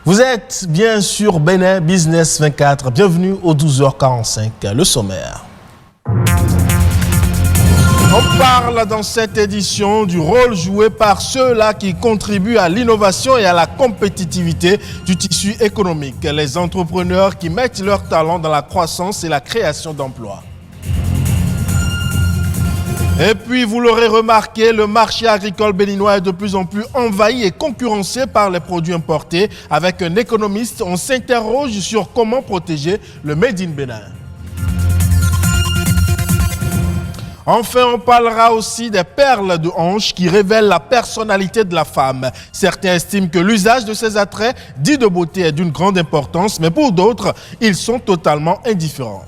Vous êtes bien sûr Bénin Business 24. Bienvenue au 12h45, le sommaire. On parle dans cette édition du rôle joué par ceux-là qui contribuent à l'innovation et à la compétitivité du tissu économique. Les entrepreneurs qui mettent leur talent dans la croissance et la création d'emplois. Et puis, vous l'aurez remarqué, le marché agricole béninois est de plus en plus envahi et concurrencé par les produits importés. Avec un économiste, on s'interroge sur comment protéger le Made in Bénin. Enfin, on parlera aussi des perles de hanche qui révèlent la personnalité de la femme. Certains estiment que l'usage de ces attraits dits de beauté est d'une grande importance, mais pour d'autres, ils sont totalement indifférents.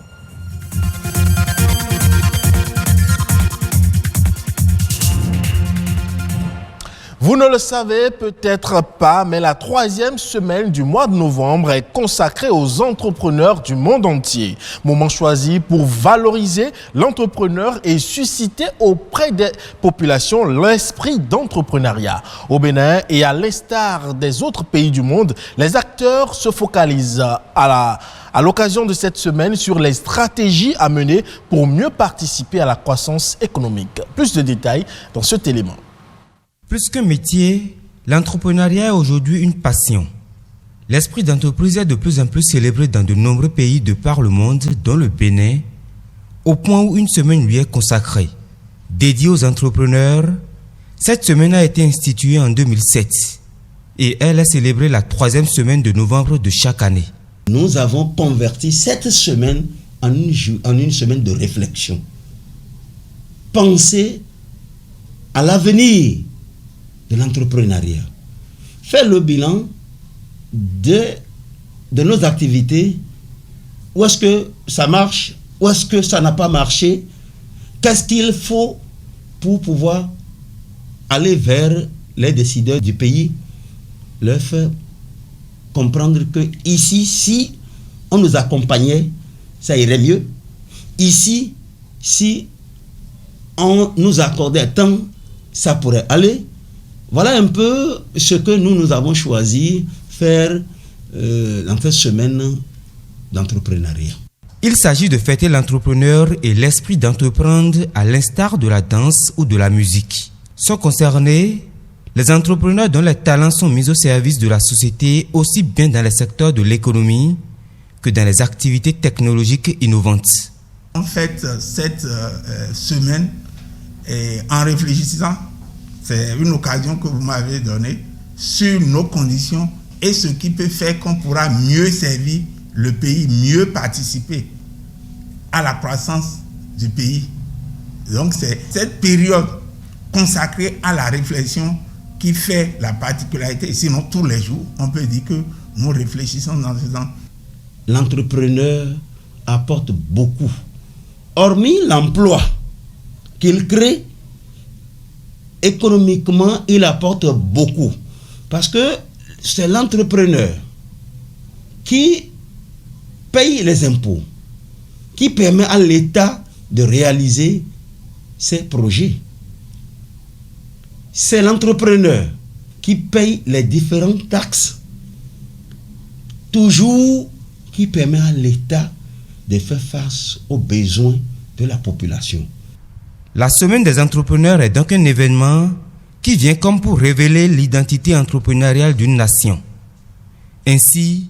Vous ne le savez peut-être pas, mais la 3e semaine du mois de novembre est consacrée aux entrepreneurs du monde entier. Moment choisi pour valoriser l'entrepreneur et susciter auprès des populations l'esprit d'entrepreneuriat. Au Bénin et à l'instar des autres pays du monde, les acteurs se focalisent à l'occasion de cette semaine sur les stratégies à mener pour mieux participer à la croissance économique. Plus de détails dans cet élément. Plus qu'un métier, l'entrepreneuriat est aujourd'hui une passion. L'esprit d'entreprise est de plus en plus célébré dans de nombreux pays de par le monde, dont le Bénin, au point où une semaine lui est consacrée. Dédiée aux entrepreneurs, cette semaine a été instituée en 2007 et elle est célébrée la 3e semaine de novembre de chaque année. Nous avons converti cette semaine en une semaine de réflexion. Pensez à l'avenir de l'entrepreneuriat. Faire le bilan de nos activités. Où est-ce que ça marche? Où est-ce que ça n'a pas marché? Qu'est-ce qu'il faut pour pouvoir aller vers les décideurs du pays, leur faire comprendre que ici, si on nous accompagnait, ça irait mieux. Ici, si on nous accordait un temps, ça pourrait aller. Voilà un peu ce que nous avons choisi faire dans cette semaine d'entrepreneuriat. Il s'agit de fêter l'entrepreneur et l'esprit d'entreprendre à l'instar de la danse ou de la musique. Sont concernés les entrepreneurs dont les talents sont mis au service de la société aussi bien dans les secteurs de l'économie que dans les activités technologiques innovantes. En fait, cette semaine, en réfléchissant, c'est une occasion que vous m'avez donnée sur nos conditions et ce qui peut faire qu'on pourra mieux servir le pays, mieux participer à la croissance du pays. Donc c'est cette période consacrée à la réflexion qui fait la particularité. Sinon, tous les jours, on peut dire que nous réfléchissons dans ce sens. L'entrepreneur apporte beaucoup. Hormis l'emploi qu'il crée, économiquement, il apporte beaucoup. Parce que c'est l'entrepreneur qui paye les impôts, qui permet à l'État de réaliser ses projets. C'est l'entrepreneur qui paye les différentes taxes, toujours qui permet à l'État de faire face aux besoins de la population. La semaine des entrepreneurs est donc un événement qui vient comme pour révéler l'identité entrepreneuriale d'une nation. Ainsi,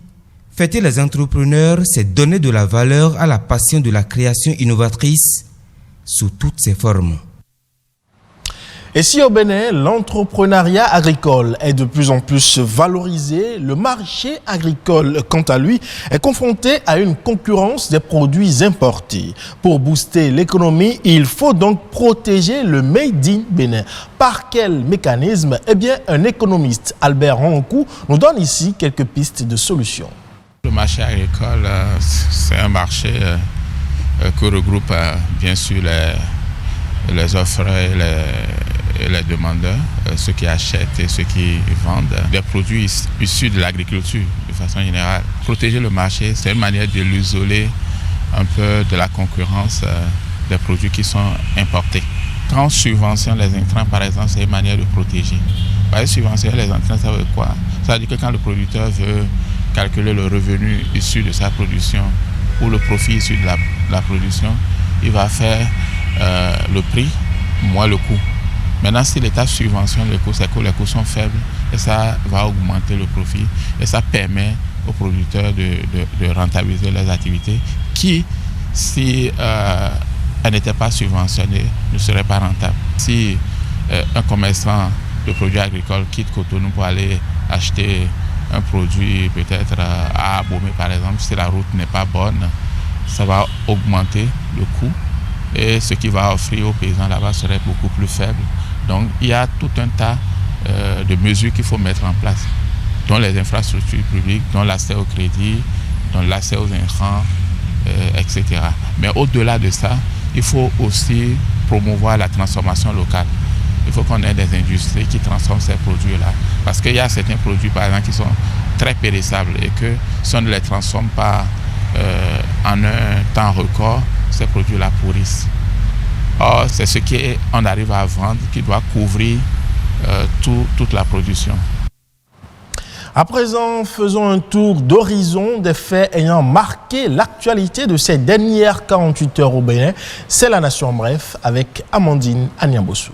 fêter les entrepreneurs, c'est donner de la valeur à la passion de la création innovatrice sous toutes ses formes. Et si au Bénin, l'entrepreneuriat agricole est de plus en plus valorisé, le marché agricole, quant à lui, est confronté à une concurrence des produits importés. Pour booster l'économie, il faut donc protéger le Made in Bénin. Par quel mécanisme? Eh bien, un économiste, Albert Ronkou, nous donne ici quelques pistes de solutions. Le marché agricole, c'est un marché qui regroupe bien sûr les offres et les demandeurs, ceux qui achètent et ceux qui vendent des produits issus de l'agriculture de façon générale. Protéger le marché, c'est une manière de l'isoler un peu de la concurrence des produits qui sont importés. Quand on subventionne les intrants, par exemple, c'est une manière de protéger. Par subventionner les intrants, ça veut quoi? C'est-à-dire que quand le producteur veut calculer le revenu issu de sa production ou le profit issu de la production, il va faire le prix moins le coût. Maintenant, si l'État subventionne les coûts, c'est que les coûts sont faibles et ça va augmenter le profit et ça permet aux producteurs de rentabiliser leurs activités qui, si elles n'étaient pas subventionnées, ne seraient pas rentables. Si un commerçant de produits agricoles quitte Cotonou pour aller acheter un produit peut-être à Abomey par exemple, si la route n'est pas bonne, ça va augmenter le coût et ce qu'il va offrir aux paysans là-bas serait beaucoup plus faible. Donc il y a tout un tas de mesures qu'il faut mettre en place, dont les infrastructures publiques, dont l'accès au crédit, dont l'accès aux intrants, etc. Mais au-delà de ça, il faut aussi promouvoir la transformation locale. Il faut qu'on ait des industries qui transforment ces produits-là. Parce qu'il y a certains produits, par exemple, qui sont très périssables et que si on ne les transforme pas en un temps record, ces produits-là pourrissent. Or, c'est ce qu'on arrive à vendre qui doit couvrir toute la production. À présent, faisons un tour d'horizon des faits ayant marqué l'actualité de ces dernières 48 heures au Bénin. C'est La Nation en bref avec Amandine Anyambossou.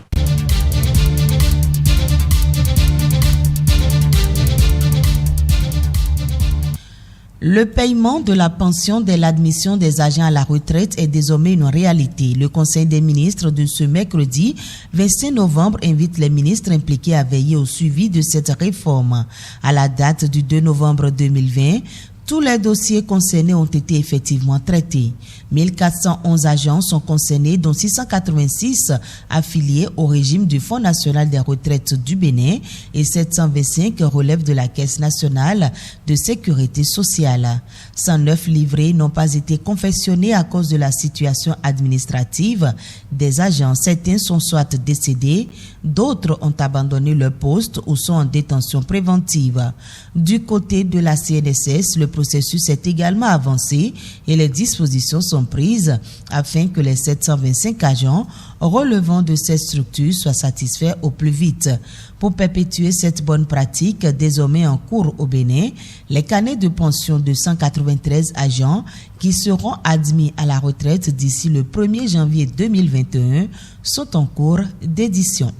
Le paiement de la pension dès l'admission des agents à la retraite est désormais une réalité. Le Conseil des ministres de ce mercredi 25 novembre invite les ministres impliqués à veiller au suivi de cette réforme. À la date du 2 novembre 2020, tous les dossiers concernés ont été effectivement traités. 1411 agents sont concernés, dont 686 affiliés au régime du Fonds national des retraites du Bénin et 725 relèvent de la Caisse nationale de sécurité sociale. 109 livrets n'ont pas été confectionnés à cause de la situation administrative des agents. Certains sont soit décédés, d'autres ont abandonné leur poste ou sont en détention préventive. Du côté de la CNSS, le processus est également avancé et les dispositions sont prises afin que les 725 agents relevant de cette structure soient satisfaits au plus vite. Pour perpétuer cette bonne pratique, désormais en cours au Bénin, les carnets de pension de 193 agents qui seront admis à la retraite d'ici le 1er janvier 2021 sont en cours d'édition.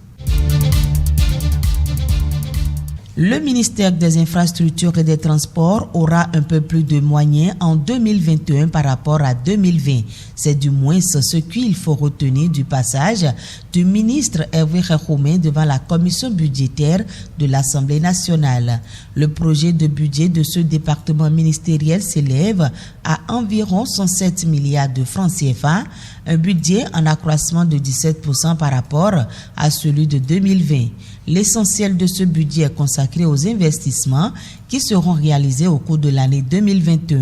Le ministère des Infrastructures et des Transports aura un peu plus de moyens en 2021 par rapport à 2020. C'est du moins ce qu'il faut retenir du passage du ministre Hervé Rekhoumé devant la commission budgétaire de l'Assemblée nationale. Le projet de budget de ce département ministériel s'élève à environ 107 milliards de francs CFA, un budget en accroissement de 17% par rapport à celui de 2020. L'essentiel de ce budget est consacré aux investissements qui seront réalisés au cours de l'année 2021.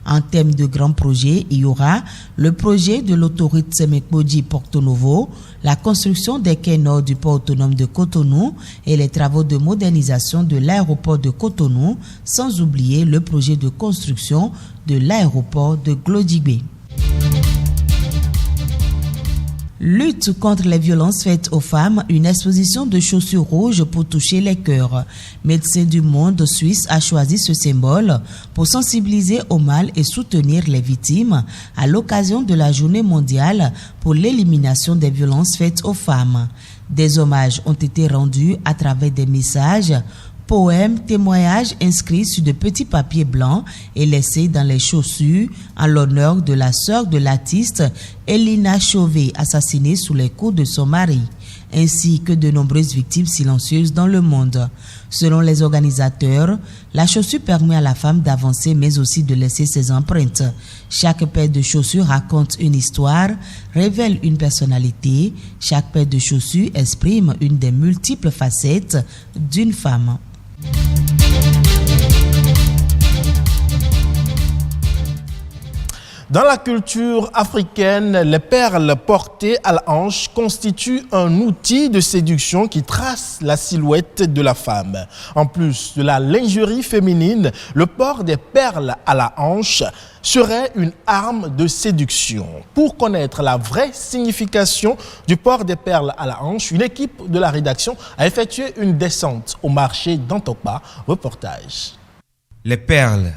En termes de grands projets, il y aura le projet de l'autoroute Semekbodji-Porto Novo, la construction des quais nord du port autonome de Cotonou et les travaux de modernisation de l'aéroport de Cotonou, sans oublier le projet de construction de l'aéroport de Glodjibé. Lutte contre les violences faites aux femmes, une exposition de chaussures rouges pour toucher les cœurs. Médecins du monde suisse a choisi ce symbole pour sensibiliser au mal et soutenir les victimes à l'occasion de la journée mondiale pour l'élimination des violences faites aux femmes. Des hommages ont été rendus à travers des messages, poèmes, témoignages inscrits sur de petits papiers blancs et laissés dans les chaussures en l'honneur de la sœur de l'artiste Elina Chauvet, assassinée sous les coups de son mari, ainsi que de nombreuses victimes silencieuses dans le monde. Selon les organisateurs, la chaussure permet à la femme d'avancer mais aussi de laisser ses empreintes. Chaque paire de chaussures raconte une histoire, révèle une personnalité. Chaque paire de chaussures exprime une des multiples facettes d'une femme. Dans la culture africaine, les perles portées à la hanche constituent un outil de séduction qui trace la silhouette de la femme. En plus de la lingerie féminine, le port des perles à la hanche serait une arme de séduction. Pour connaître la vraie signification du port des perles à la hanche, une équipe de la rédaction a effectué une descente au marché d'Antokpa. Reportage. Les perles,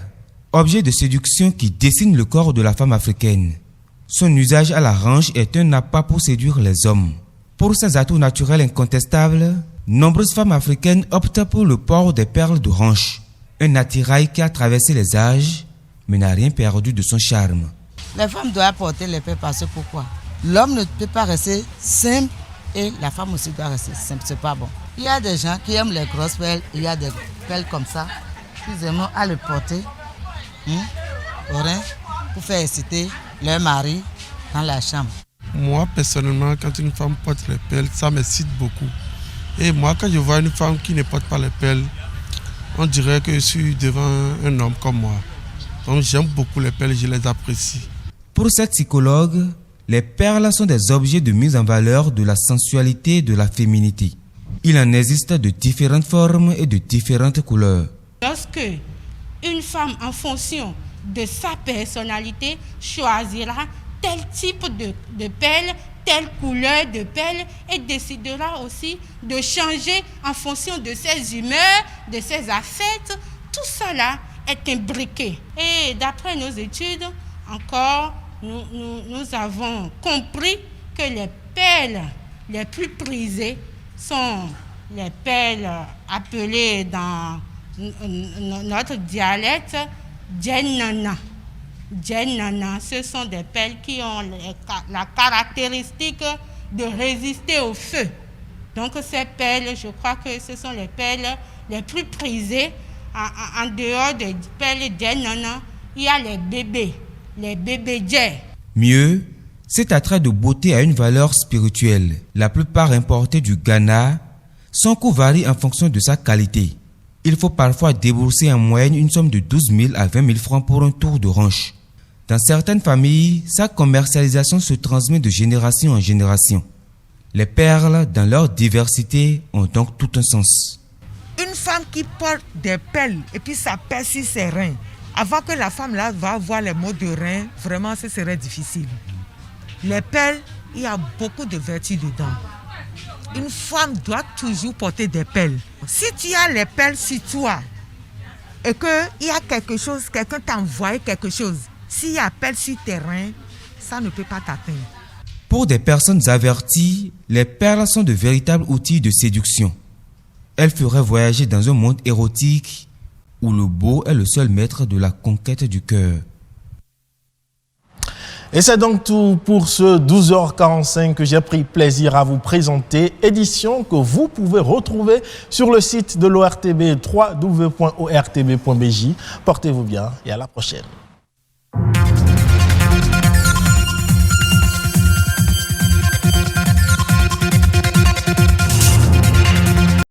objet de séduction qui dessine le corps de la femme africaine. Son usage à la hanche est un appât pour séduire les hommes. Pour ses atouts naturels incontestables, nombreuses femmes africaines optent pour le port des perles de hanche. Un attirail qui a traversé les âges, mais n'a rien perdu de son charme. Les femmes doivent porter les perles parce que pourquoi? L'homme ne peut pas rester simple et la femme aussi doit rester simple, c'est pas bon. Il y a des gens qui aiment les grosses perles, il y a des perles comme ça, ils aiment à le porter. Au rein, pour faire exciter leur mari dans la chambre. Moi, personnellement, quand une femme porte les perles, ça m'excite beaucoup. Et moi, quand je vois une femme qui ne porte pas les perles, on dirait que je suis devant un homme comme moi. Donc j'aime beaucoup les perles, je les apprécie. Pour cette psychologue, les perles sont des objets de mise en valeur de la sensualité et de la féminité. Il en existe de différentes formes et de différentes couleurs. Lorsque une femme, en fonction de sa personnalité, choisira tel type de perle, telle couleur de perle et décidera aussi de changer en fonction de ses humeurs, de ses affects. Tout cela est imbriqué. Et d'après nos études, encore, nous avons compris que les perles les plus prisées sont les perles appelées dans notre dialecte Djenana. Djenana, ce sont des perles qui ont la caractéristique de résister au feu. Donc ces perles, je crois que ce sont les perles les plus prisées. En dehors des perles Djenana, il y a les bébés djé. Mieux, cet attrait de beauté a une valeur spirituelle. La plupart importés du Ghana, son coût varie en fonction de sa qualité. Il faut parfois débourser en moyenne une somme de 12 000 à 20 000 francs pour un tour de hanche. Dans certaines familles, sa commercialisation se transmet de génération en génération. Les perles, dans leur diversité, ont donc tout un sens. Une femme qui porte des perles et puis ça pèse sur ses reins, avant que la femme là va avoir les maux de reins, vraiment ce serait difficile. Les perles, il y a beaucoup de vertus dedans. Une femme doit toujours porter des perles. Si tu as les perles sur toi et qu'il y a quelque chose, quelqu'un t'a envoyé quelque chose, s'il y a perles sur tes reins, ça ne peut pas t'atteindre. Pour des personnes averties, les perles sont de véritables outils de séduction. Elles feraient voyager dans un monde érotique où le beau est le seul maître de la conquête du cœur. Et c'est donc tout pour ce 12h45 que j'ai pris plaisir à vous présenter. Édition que vous pouvez retrouver sur le site de l'ORTB, www.ortb.bj. Portez-vous bien et à la prochaine.